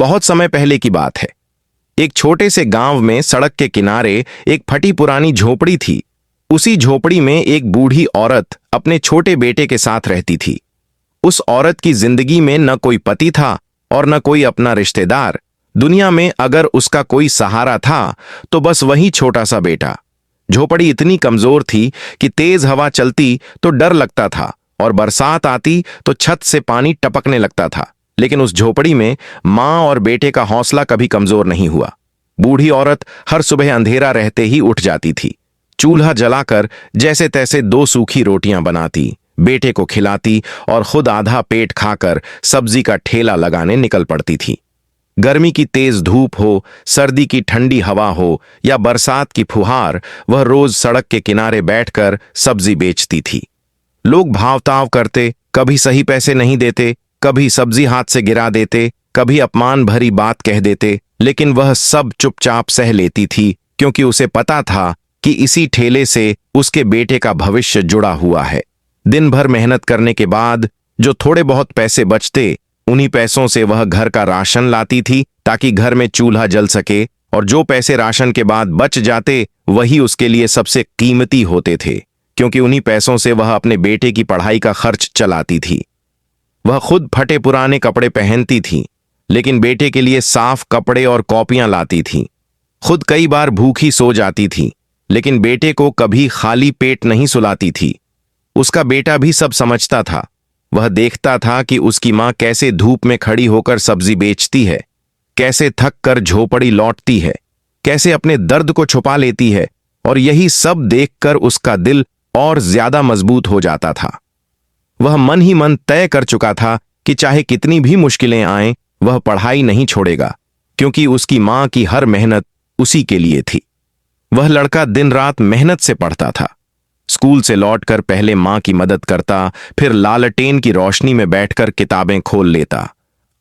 बहुत समय पहले की बात है। एक छोटे से गांव में सड़क के किनारे एक फटी पुरानी झोपड़ी थी। उसी झोपड़ी में एक बूढ़ी औरत अपने छोटे बेटे के साथ रहती थी। उस औरत की जिंदगी में न कोई पति था और न कोई अपना रिश्तेदार। दुनिया में अगर उसका कोई सहारा था तो बस वही छोटा सा बेटा। झोपड़ी इतनी कमजोर थी कि तेज हवा चलती तो डर लगता था और बरसात आती तो छत से पानी टपकने लगता था। लेकिन उस झोपड़ी में मां और बेटे का हौसला कभी कमजोर नहीं हुआ। बूढ़ी औरत हर सुबह अंधेरा रहते ही उठ जाती थी। चूल्हा जलाकर जैसे तैसे 2 सूखी रोटियां बनाती, बेटे को खिलाती और खुद आधा पेट खाकर सब्जी का ठेला लगाने निकल पड़ती थी। गर्मी की तेज धूप हो, सर्दी की ठंडी हवा हो या बरसात की फुहार, वह रोज सड़क के किनारे बैठकर सब्जी बेचती थी। लोग भाव-ताव करते, कभी सही पैसे नहीं देते, कभी सब्जी हाथ से गिरा देते, कभी अपमान भरी बात कह देते, लेकिन वह सब चुपचाप सह लेती थी, क्योंकि उसे पता था कि इसी ठेले से उसके बेटे का भविष्य जुड़ा हुआ है। दिन भर मेहनत करने के बाद जो थोड़े बहुत पैसे बचते, उन्हीं पैसों से वह घर का राशन लाती थी ताकि घर में चूल्हा जल सके, और जो पैसे राशन के बाद बच जाते वही उसके लिए सबसे कीमती होते थे, क्योंकि उन्हीं पैसों से वह अपने बेटे की पढ़ाई का खर्च चलाती थी। वह खुद फटे पुराने कपड़े पहनती थी, लेकिन बेटे के लिए साफ कपड़े और कॉपियां लाती थी। खुद कई बार भूखी सो जाती थी, लेकिन बेटे को कभी खाली पेट नहीं सुलाती थी। उसका बेटा भी सब समझता था। वह देखता था कि उसकी मां कैसे धूप में खड़ी होकर सब्जी बेचती है, कैसे थक कर झोपड़ी लौटती है, कैसे अपने दर्द को छुपा लेती है, और यही सब देखकर उसका दिल और ज्यादा मजबूत हो जाता था। वह मन ही मन तय कर चुका था कि चाहे कितनी भी मुश्किलें आएं, वह पढ़ाई नहीं छोड़ेगा, क्योंकि उसकी मां की हर मेहनत उसी के लिए थी। वह लड़का दिन रात मेहनत से पढ़ता था। स्कूल से लौटकर पहले मां की मदद करता, फिर लालटेन की रोशनी में बैठकर किताबें खोल लेता।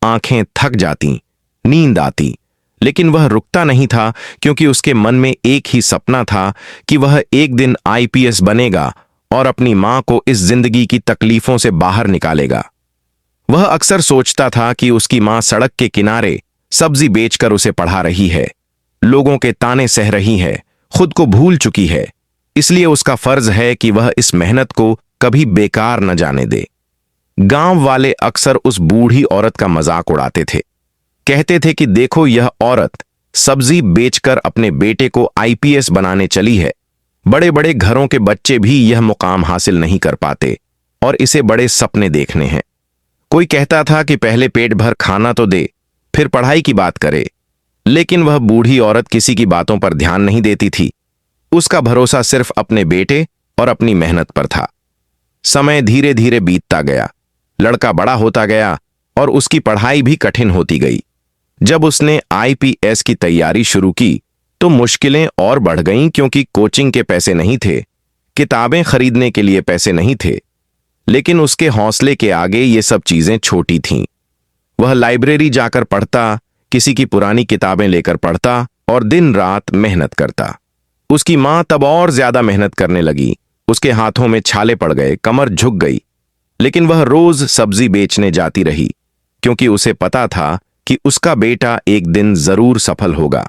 आंखें थक जाती, नींद आती, लेकिन वह रुकता नहीं था, क्योंकि उसके मन में एक ही सपना था कि वह एक दिन आईपीएस बनेगा और अपनी मां को इस जिंदगी की तकलीफों से बाहर निकालेगा। वह अक्सर सोचता था कि उसकी मां सड़क के किनारे सब्जी बेचकर उसे पढ़ा रही है, लोगों के ताने सह रही है, खुद को भूल चुकी है, इसलिए उसका फर्ज है कि वह इस मेहनत को कभी बेकार न जाने दे। गांव वाले अक्सर उस बूढ़ी औरत का मजाक उड़ाते थे। कहते थे कि देखो, यह औरत सब्जी बेचकर अपने बेटे को आईपीएस बनाने चली है। बड़े बड़े घरों के बच्चे भी यह मुकाम हासिल नहीं कर पाते, और इसे बड़े सपने देखने हैं। कोई कहता था कि पहले पेट भर खाना तो दे, फिर पढ़ाई की बात करे, लेकिन वह बूढ़ी औरत किसी की बातों पर ध्यान नहीं देती थी। उसका भरोसा सिर्फ अपने बेटे और अपनी मेहनत पर था। समय धीरे धीरे बीतता गया, लड़का बड़ा होता गया और उसकी पढ़ाई भी कठिन होती गई। जब उसने आईपीएस की तैयारी शुरू की तो मुश्किलें और बढ़ गईं, क्योंकि कोचिंग के पैसे नहीं थे, किताबें खरीदने के लिए पैसे नहीं थे। लेकिन उसके हौसले के आगे ये सब चीजें छोटी थीं। वह लाइब्रेरी जाकर पढ़ता, किसी की पुरानी किताबें लेकर पढ़ता और दिन रात मेहनत करता। उसकी मां तब और ज्यादा मेहनत करने लगी। उसके हाथों में छाले पड़ गए, कमर झुक गई, लेकिन वह रोज सब्जी बेचने जाती रही, क्योंकि उसे पता था कि उसका बेटा एक दिन जरूर सफल होगा।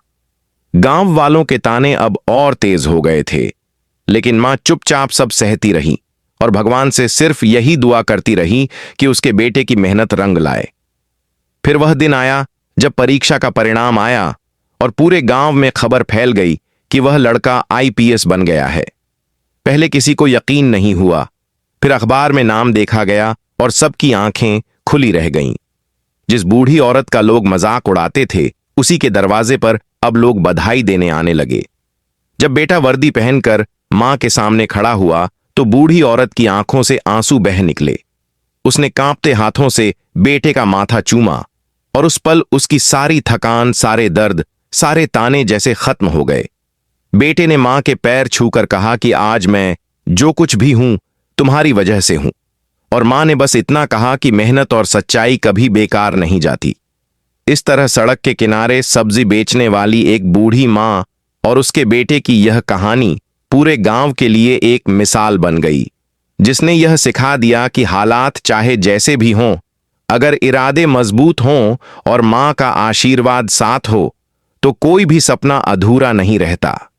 गांव वालों के ताने अब और तेज हो गए थे, लेकिन मां चुपचाप सब सहती रही और भगवान से सिर्फ यही दुआ करती रही कि उसके बेटे की मेहनत रंग लाए। फिर वह दिन आया जब परीक्षा का परिणाम आया और पूरे गांव में खबर फैल गई कि वह लड़का आईपीएस बन गया है। पहले किसी को यकीन नहीं हुआ, फिर अखबार में नाम देखा गया और सबकी आंखें खुली रह गईं। जिस बूढ़ी औरत का लोग मजाक उड़ाते थे, उसी के दरवाजे पर अब लोग बधाई देने आने लगे। जब बेटा वर्दी पहनकर मां के सामने खड़ा हुआ तो बूढ़ी औरत की आंखों से आंसू बह निकले। उसने कांपते हाथों से बेटे का माथा चूमा, और उस पल उसकी सारी थकान, सारे दर्द, सारे ताने जैसे खत्म हो गए। बेटे ने मां के पैर छूकर कहा कि आज मैं जो कुछ भी हूं तुम्हारी वजह से हूं, और मां ने बस इतना कहा कि मेहनत और सच्चाई कभी बेकार नहीं जाती। इस तरह सड़क के किनारे सब्जी बेचने वाली एक बूढ़ी मां और उसके बेटे की यह कहानी पूरे गांव के लिए एक मिसाल बन गई, जिसने यह सिखा दिया कि हालात चाहे जैसे भी हों, अगर इरादे मजबूत हों और मां का आशीर्वाद साथ हो तो कोई भी सपना अधूरा नहीं रहता।